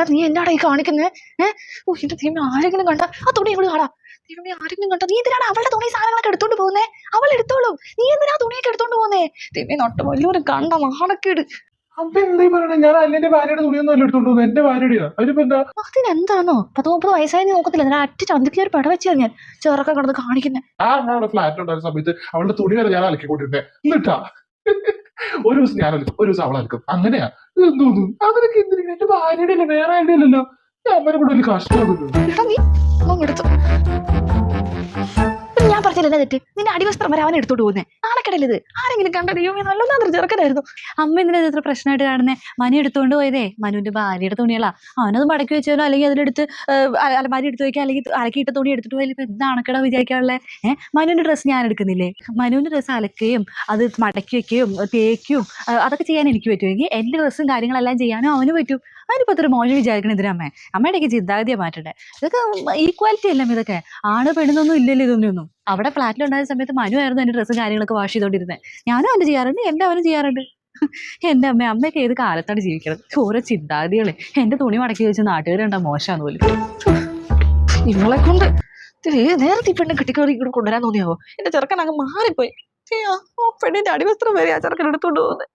എടാ നീ എന്നാടാ ഈ കാണിക്കുന്നേ? ഓ എന്റെ ദൈവമേ, ആരെങ്കിലും കണ്ട ആ തുണി ഇവിടെ കാണാ. ദൈവമേ, ആരെങ്കിലും കണ്ട നീ എന്തിനാണ് അവളുടെ തുണി സാധനങ്ങളൊക്കെ എടുത്തോണ്ട് പോകുന്നേ? അവൾ എടുത്തോളും, നീ എന്തിനാ തുണിയൊക്കെ എടുത്തോണ്ട് പോകുന്നേ? ദൈവമേ, നട്ട് വലിയൊരു കണ്ട നാണക്കേട്. അപ്പൊ എന്താ പറയണേ? ഞാൻ അല്ലെ ഭാര്യയുടെ തുണിയൊന്നും അല്ല എടുത്തോണ്ട് പോകുന്നത്, എന്റെ ഭാര്യയുടെയാ. അതിനിപ്പോ എന്താ? അതിനെന്താന്നോ 10-30 വയസ്സായി നീ നോക്കത്തില്ല, അതിനെ അറ്റ് ചന്തിക്ക് ഒരു പടവെച്ചാ ഞാൻ ചെറുക്കം കിടന്ന് കാണിക്കുന്നേ. അവിടെ ഫ്ലാറ്റ് ഉണ്ടായിരുന്ന സമയത്ത് അവളുടെ തുണി വരെ ഞാൻ അലക്കിക്കൊണ്ടിരുന്നേ. എന്നിട്ടാ ഒരു ദിവസം ഞാൻ അലക്കും, ഒരു ദിവസം അവൾ അലക്കും, അങ്ങനെയാ. എന്തോന്നു അതിനൊക്കെ എന്തിനാ? എന്റെ ഭാര്യയുടെ അല്ലേ, വേറെ ആരുടെ അല്ലല്ലോ. ഞാൻ അമ്മനെ കൂടെ ഒരു കഷ്ടമാകുന്നു. എടാ നീ എടുത്തു, ഞാൻ പറഞ്ഞില്ല തെറ്റ്. നിന്റെ അടിവസ്ത്രം വരെ അവൻ എടുത്തോണ്ട് പോകുന്നേ. നാണക്കെടല്ലേ ഇത്? ആരെങ്കിലും കണ്ടറിയോ? നല്ലൊന്നും ചെറുക്കനായിരുന്നു. അമ്മ എന്തിനാ ഇത്ര പ്രശ്നമായിട്ട് കാണുന്നേ? മനു എടുത്തോണ്ട് പോയതേ മനുവിന്റെ ഭാര്യയുടെ തുണികളാ. അവനത് മടക്കി വെച്ചാലോ അല്ലെങ്കിൽ അതിലെടുത്ത് അലമാരി എടുത്ത് വയ്ക്കുക, അല്ലെങ്കിൽ അലക്കിയിട്ട തുണി എടുത്തിട്ട് പോയാലും ഇപ്പൊ എന്താ അണക്കട വിചാരിക്കാനുള്ളേ? മനുവിന്റെ ഡ്രസ്സ് ഞാൻ എടുക്കുന്നില്ലേ? മനുവിന്റെ ഡ്രസ്സ് അലക്കുകയും അത് മടക്കി വെക്കുകയും തേക്കും അതൊക്കെ ചെയ്യാൻ എനിക്ക് പറ്റുമെങ്കിൽ എന്റെ ഡ്രസ്സും കാര്യങ്ങളെല്ലാം ചെയ്യാനും അവന് പറ്റും. അതിനിപ്പോ ഇത്ര മോശം വിചാരിക്കണം ഇതിന് അമ്മേ. അമ്മയുടെയൊക്കെ ചിന്താഗതിയെ മാറ്റണ്ടേ? ഇതൊക്കെ ഈക്വാലിറ്റി അല്ലേ ഇതൊക്കെ? ആണ് പെണ്ണൊന്നും ഇല്ലല്ലോ ഇതൊന്നും. അവിടെ ഫ്ലാറ്റിലുണ്ടായ സമയത്ത് മനു ആയിരുന്നു എന്റെ ഡ്രസ്സും കാര്യങ്ങളൊക്കെ വാഷ് ചെയ്തോണ്ടിരുന്നത്. ഞാനും അവന് ചെയ്യാറുണ്ട്, എന്റെ അവനും ചെയ്യാറുണ്ട്. എന്റെ അമ്മയൊക്കെ ഏത് കാലത്താണ് ജീവിക്കുന്നത്? ഓരോ ചിന്താഗതികളെ. എന്റെ തുണി മടക്കി വെച്ച് നാട്ടുകാരുണ്ടാ മോശമാന്ന് പോലും. നിങ്ങളെ കൊണ്ട് നേരത്തെ ഈ പെണ്ണ് കെട്ടിക്കറി ഇവിടെ കൊണ്ടുവരാൻ തോന്നിയാവോ? എന്റെ ചെറുക്കൻ അങ്ങ് മാറിപ്പോയി. ആ പെണ്ണിന്റെ അടിവസ്ത്രം വരെ ആ ചെറുക്കൻ എടുത്തോണ്ട് പോകുന്നത്.